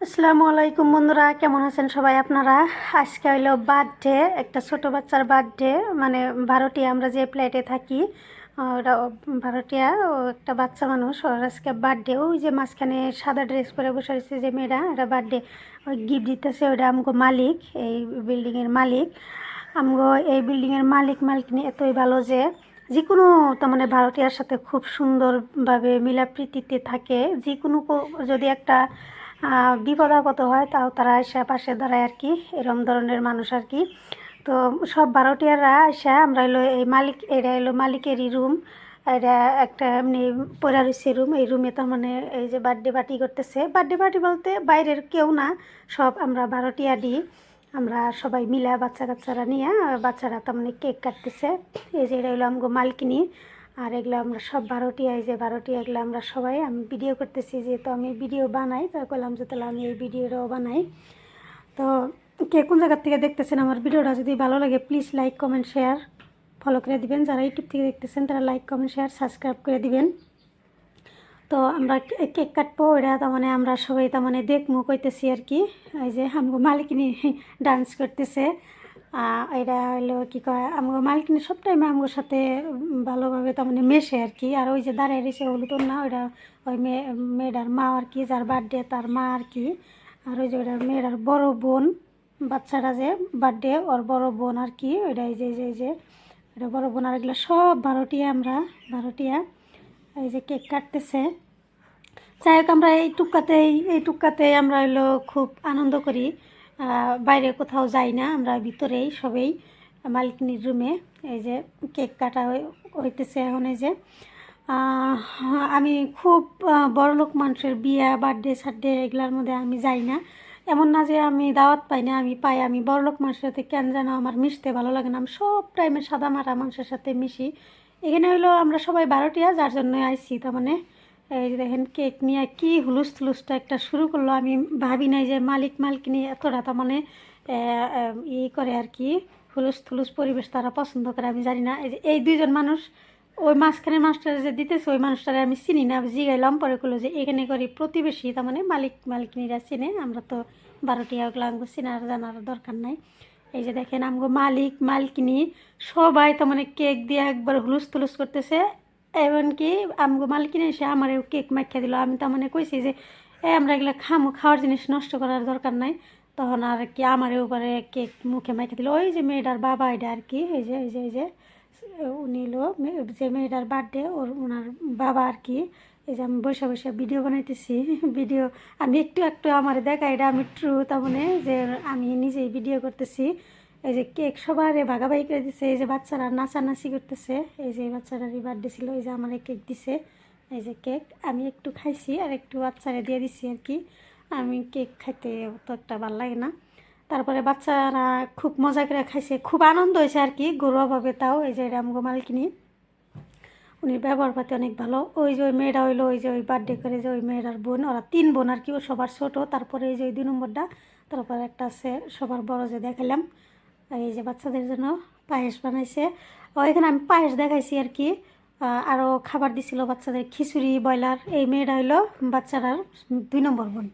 আসসালামু আলাইকুম বন্ধুরা, কেমন আছেন সবাই আপনারা? আজকে হইলো বার্থডে, একটা ছোট বাচ্চার বার্থডে। মানে ভাড়াটিয়া আমরা যে ফ্ল্যাটে থাকি, ওরা ভাড়াটিয়া, ও একটা বাচ্চা মানুষ, ওর আজকে বার্থডে। ওই যে মাঝখানে সাদা ড্রেস পরে বসে রয়েছে যে মেয়েরা, এটা বার্থডে। ওই গিফট দিতেছে, ওটা আমগো মালিক, এই বিল্ডিংয়ের মালিক। আমগো এই বিল্ডিংয়ের মালিক এতই ভালো যে যে কোনো তার মানে ভাড়াটিয়ার সাথে খুব সুন্দরভাবে মিলাপ্রীতিতে থাকে। যে কোনো যদি একটা বিপদ আপদ হয় তাও তারা এসে পাশে দাঁড়ায় আর কি, এরম ধরনের মানুষ আর কি। তো সব ভাড়াটিয়াররা এসে, আমরা হলো এই মালিক, এটা হলো মালিকেরই রুম। এটা একটা এমনি পড়া রয়েছে রুম, এই রুমে তার মানে এই যে বার্থডে পার্টি করতেছে। বার্থডে পার্টি বলতে বাইরের কেউ না, সব আমরা ভাড়াটিয়া দিই। আমরা সবাই মিলে বাচ্চা কাচ্চারা নিয়ে, বাচ্চারা তার মানে কেক কাটতেছে। এই যে এটা হলো আমগো মালকিনি। আর এগুলো আমরা সব ভাড়াটিয়া, এই যে ভাড়াটিয়া, এগুলো আমরা সবাই, আমি ভিডিও করতেছি যেহেতু আমি ভিডিও বানাই, তাই করলাম যে তাহলে আমি এই ভিডিওটাও বানাই। তো কে কোন জায়গার থেকে দেখতেছেন আমার ভিডিওটা, যদি ভালো লাগে please like comment share follow করে দিবেন। যারা ইউটিউব থেকে দেখতেছেন তারা লাইক কমেন্ট শেয়ার সাবস্ক্রাইব করে দিবেন। তো আমরা কেক কাটবো, এটা তার মানে আমরা সবাই তার মানে দেখমু কইতেছি আর কি। এই যে আমগো মালিকিনি ডান্স করতেছে। এটা হলো কি কয়, আমগো মালিকিনি সব টাইমে আমগোর সাথে ভালোভাবে তার মানে মেশে আর কি। আর ওই যে দাঁড়ায় রয়েছে হলুদ না, ওইটা ওই মেয়েটার মা আর কি, যার বার্থডে তার মা আর কি। আর ওই যে ওইটা মেয়েটার বড় বোন, বাচ্চাটা যে বার্থডে ওর বড় বোন আর কি, ওইটা এই যে এটা বড় বোন। আর এগুলো সব ভাড়াটিয়া, আমরা ভাড়াটিয়া। এই যে কেক কাটতেছে। যাই হোক, আমরা এই টুকাতেই আমরা হলো খুব আনন্দ করি। বাইরে কোথাও যাই না, আমরা ভিতরেই সবেই মালিকিনির রুমে। এই যে কেক কাটা হইতেছে এখন। এই যে আমি খুব বড়লোক মানুষের বিয়া বার্থডে সার্থডে এগুলোর মধ্যে আমি যাই না। এমন না যে আমি দাওয়াত পাই না, আমি পাই। আমি বড়লোক মানুষের সাথে কেন যেন আমার মিশতে ভালো লাগে না, আমি সব টাইমে সাদা মাটা মানুষের সাথে মিশি। এখানে হলো আমরা সবাই ভাড়াটিয়া, যার জন্য আইসি তার মানে। এই যে দেখেন কেক নিয়ে কি হুলুস থুলুসটা একটা শুরু করলো। আমি ভাবি নাই যে মালিকিনি এতটা তার মানে ই করে আর কি, হুলুস থুলুস পরিবেশ তারা পছন্দ করে। আমি জানি না এই দুইজন মানুষ, ওই মাঝখানে মানুষটারে যে দিতেছে ওই মানুষটারে আমি চিনি না। জিগাইলাম, পরে করলো যে এখানে করি প্রতিবেশী, তার মানে মালিকিনিরা চিনে, আমরা তো বারোটিয়া ওগুলো আমগো চিনার জানার দরকার নাই। এই যে দেখেন আমগো মালিকিনি সবাই তার মানে কেক দিয়ে একবার হুলুস তুলুস করতেছে। এমনকি আমগো মালিকিনি এসে আমারও কেক মাখিয়ে দিল। আমি তার মানে কইছি যে আমরা এগুলো খাওয়ার জিনিস নষ্ট করার দরকার নাই। তখন আর কি আমারও উপরে কেক মুখে মাখিয়ে দিল। ওই যে মেয়েটার বাবা, এটা আর কি, এই যে উনি হলো যে মেয়েটার বার্থডে, ওনার বাবা আর কি। এই যে আমি বসে বসে ভিডিও বানাইতেছি। ভিডিও আমি একটু আমার দেখা, এটা আমি ট্রু তার মানে যে আমি নিজেই ভিডিও করতেছি। এই যে কেক সবারে ভাগাভাগি করে দিছে। এই যে বাচ্চারা নাচানাচি করতেছে। এই যে বাচ্চারারই বার্থডে ছিল, এই যে আমার কেক দিছে। এই যে কেক আমি একটু খাইছি আর একটু বাচ্চারা দিয়ে দিছি আর কি। আমি কেক খাইতে তো একটা ভালো লাগে না। তারপরে বাচ্চারা খুব মজা করে খাইছে, খুব আনন্দ হয়েছে আর কি, ঘরোয়াভাবে। তাও এই যে রামগো মালকিনি, উনি ব্যবহার পাতি অনেক ভালো। ওই যে ওই মেয়েটা হইলো, ওই যে ওই বার্থডে করে যে ওই মেয়েটার বোন, ওরা 3 বোন আর কি, ও সবার ছোট। তারপরে এই যে ওই 2 নম্বরটা, তারপরে একটা আছে সবার বড় যে দেখালাম। এই যে বাচ্চাদের জন্য পায়েস বানাইছে। এখানে আমি পায়েস দেখাইছি আর কি। আরও খাবার দিছিল বাচ্চাদের, খিচুড়ি, ব্রয়লার। এই মেয়েটা হইলো বাচ্চারার 2 নম্বর বোন।